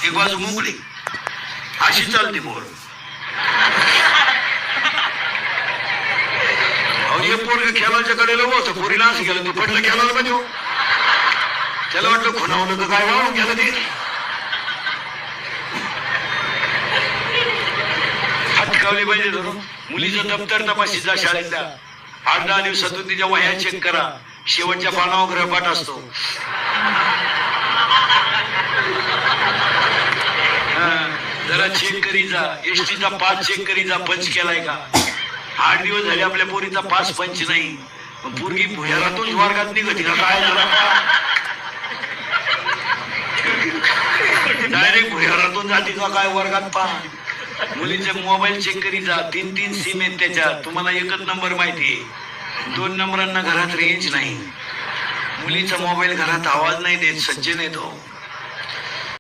एक बाजू मोकळी, अशी चालते पोर. अहो हे पोरग खेळाच्या कडेला होतं, पोरीला असं गेलं ते पटलं खेळायला पाहिजे हो. त्याला वाटलं खुणावलं तर काय वाहून गेलं ते. हटकावले पाहिजे धरून. मुलीचं दप्तर तपासीत जा शाळेतल्या. 8-10 दिवसातून तिच्या वह्या चेक करा. शेवटच्या पानावर ग्रहपाठ असतो. जरा चेक करी जा. एसटीचा पास चेक करी जा, पंच केलाय का. 8 दिवस झाले आपल्या पोरीचा पास पंच नाही. पोरगी भुयारातून वर्गात निघती का काय झालं. डायरेक्ट भुयारातून जाती का काय वर्गात पा. मुलीचे मोबाईल चेक करी जा. 3 सिम आहेत त्याच्यात. तुम्हाला एकच नंबर माहिती, 2 नंबरांना घरात रेंज नाही. मुलीचा मोबाईल घरात आवाज नाही देत, सज्जन येतो.